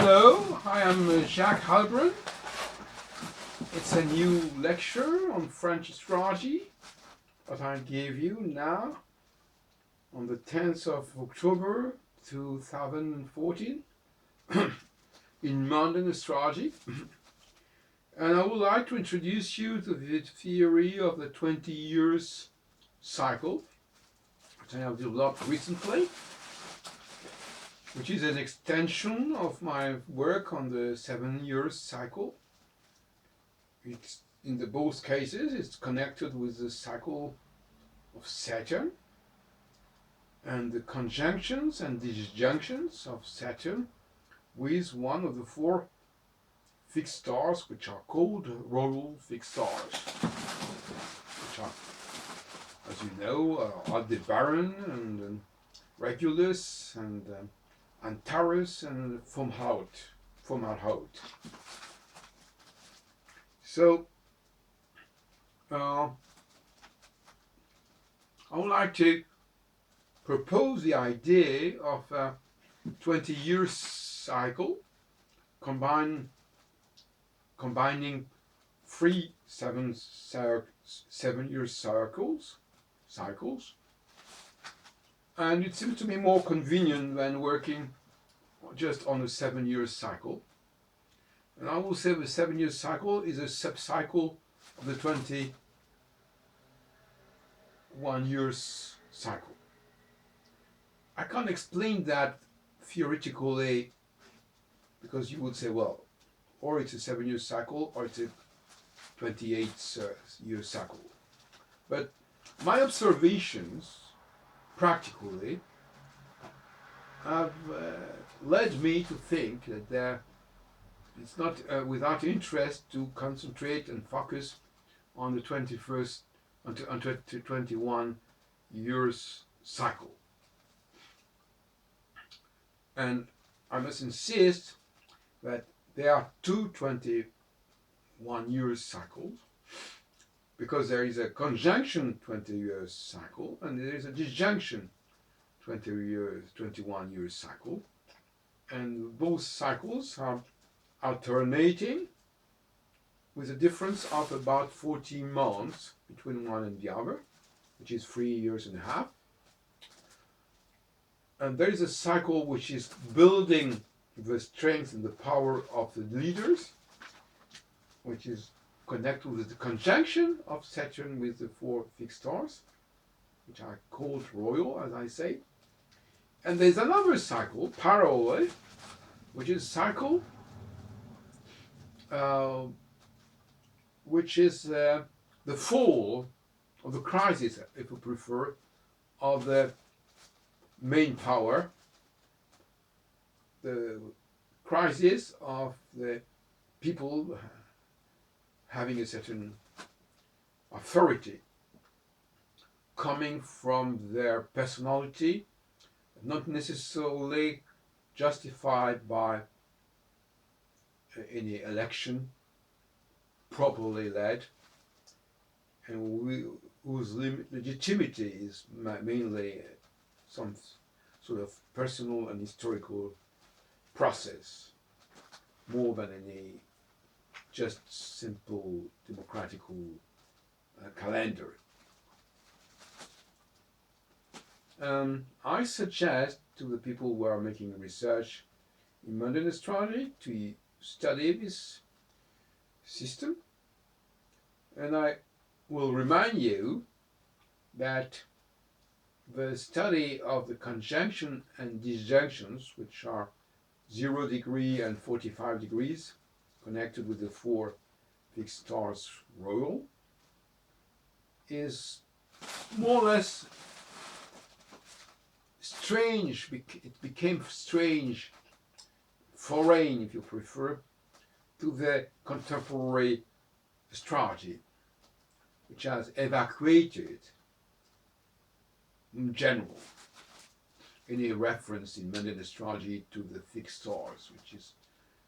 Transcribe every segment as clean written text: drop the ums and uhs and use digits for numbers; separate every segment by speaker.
Speaker 1: Hello, I am Jacques Halbronn. It's a new lecture on French astrology that I give you now on the 10th of October 2014 in modern astrology. And I would like to introduce you to the theory of the 20 years cycle, which I have developed recently, which is an extension of my work on the 7 years cycle. It's, in both cases, it's connected with the cycle of Saturn and the conjunctions and disjunctions of Saturn with one of the 4 fixed stars, which are called royal fixed stars, which are, as you know, Aldebaran and Regulus and Antares and Fomalhaut. So, I would like to propose the idea of a 20 years cycle combining 3 7-year cycles, and it seems to me more convenient than working just on a 7-year cycle. And I will say the 7-year cycle is a sub-cycle of the 21 years cycle. I can't explain that theoretically, because you would say, well, or it's a 7-year cycle or it's a 28-year cycle. But my observations, practically, have led me to think that it's not without interest to concentrate and focus on the 21 years cycle. And I must insist that there are 2 21 years cycles, because there is a conjunction 20 years cycle and there is a disjunction 21 years cycle, and both cycles are alternating with a difference of about 14 months between one and the other, which is 3 years and a half. And there is a cycle which is building the strength and the power of the leaders, which is connected with the conjunction of Saturn with the 4 fixed stars, which are called royal, as I say. And there's another cycle, parallel, which is cycle which is the fall, or the crisis, if you prefer, of the main power, the crisis of the people having a certain authority coming from their personality, not necessarily justified by any election properly led, and whose legitimacy is mainly some sort of personal and historical process, more than any just simple democratical calendar. I suggest to the people who are making research in modern astrology to study this system, and I will remind you that the study of the conjunction and disjunctions, which are 0 degree and 45 degrees, connected with the 4 fixed stars royal, is more or less strange. It became strange, foreign, if you prefer, to the contemporary astrology, which has evacuated in general any reference in modern astrology to the fixed stars, which is,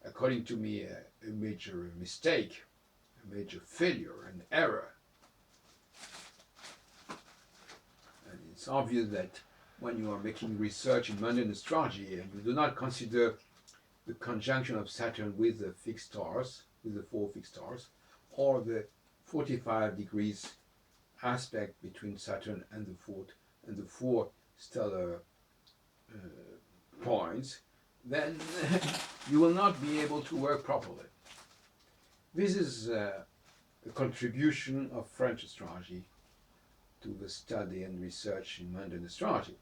Speaker 1: according to me, a major mistake, a major failure, an error. And it's obvious that when you are making research in modern astrology and you do not consider the conjunction of Saturn with the fixed stars, with the 4 fixed stars, or the 45 degrees aspect between Saturn and the four stellar points, then you will not be able to work properly. This is the contribution of French astrology to the study and research in mundane astrology.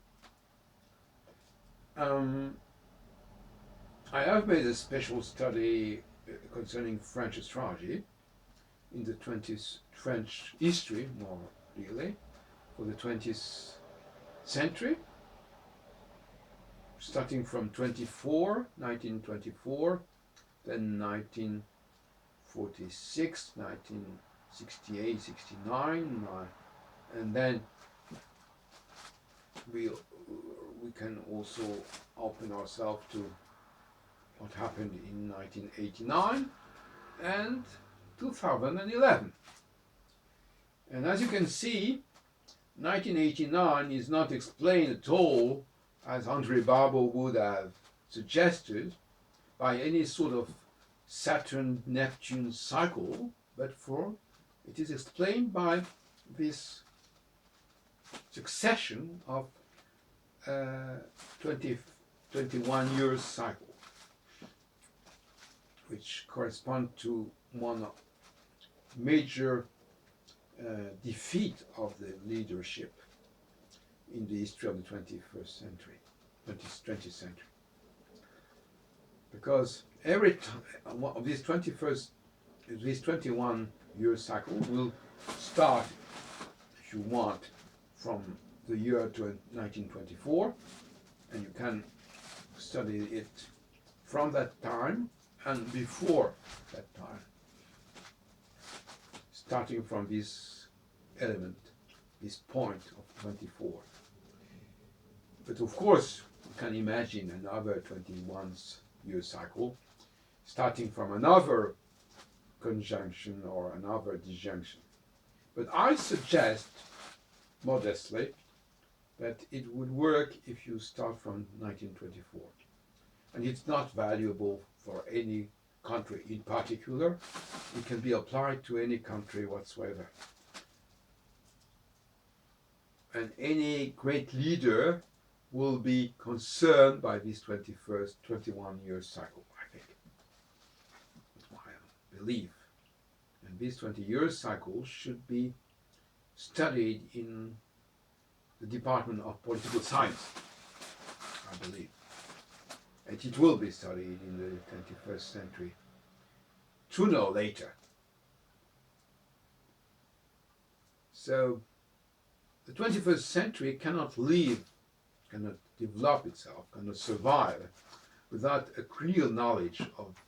Speaker 1: I have made a special study concerning French astrology in the 20th French history, more really, for the 20th century, starting from 1924, then 1946, 1968, 69, and then we can also open ourselves to what happened in 1989 and 2011. And as you can see, 1989 is not explained at all, as André Barbeau would have suggested, by any sort of Saturn-Neptune cycle, but it is explained by this succession of 21 years cycle, which correspond to one major defeat of the leadership in the history of the 21st century, 20th century. Because every time of this 21 year cycle will start, if you want, from the year 1924, and you can study it from that time and before that time, starting from this element, this point of 24. But of course, you can imagine another 21 year cycle, starting from another conjunction or another disjunction. But I suggest, modestly, that it would work if you start from 1924. And it's not valuable for any country in particular. It can be applied to any country whatsoever. And any great leader will be concerned by this 21 year cycle, I think. That's my belief. And this 20 year cycle should be studied in the Department of Political Science, I believe. And it will be studied in the 21st century, sooner or later. So the 21st century cannot live, cannot develop itself, cannot survive without a clear knowledge of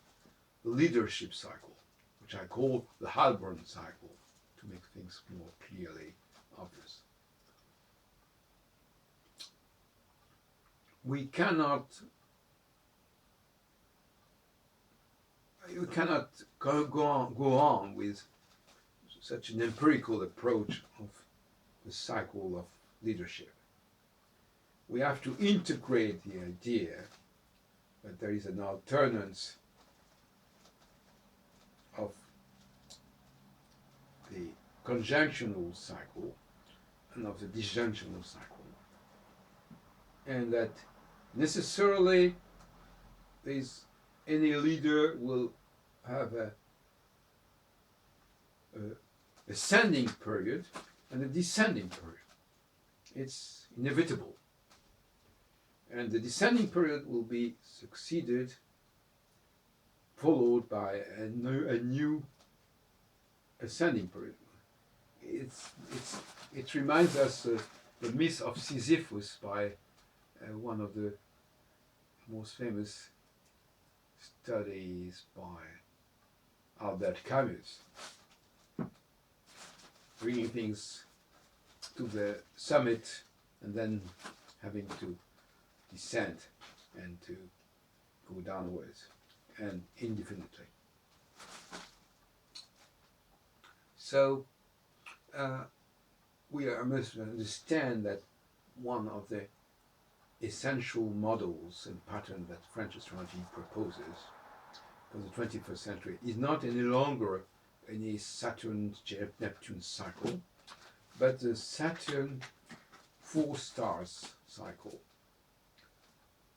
Speaker 1: the leadership cycle, which I call the Halbronn cycle, to make things more clearly obvious. You cannot go on with such an empirical approach of the cycle of leadership. We have to integrate the idea that there is an alternance of the conjunctional cycle and of the disjunctional cycle, and that necessarily any leader will have a ascending period and a descending period. It's inevitable. And the descending period will be followed by a new ascending period. It reminds us of the myth of Sisyphus by one of the most famous studies by Albert Camus, bringing things to the summit and then having to descend and to go downwards and indefinitely. So we must understand that one of the essential models and pattern that French astrology proposes for the 21st century is not any longer any Saturn Neptune cycle, but the Saturn 4 stars cycle.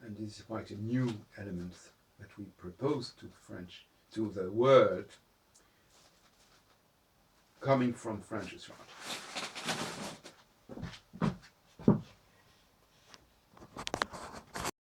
Speaker 1: And this is quite a new element that we propose to the world, coming from French astrology.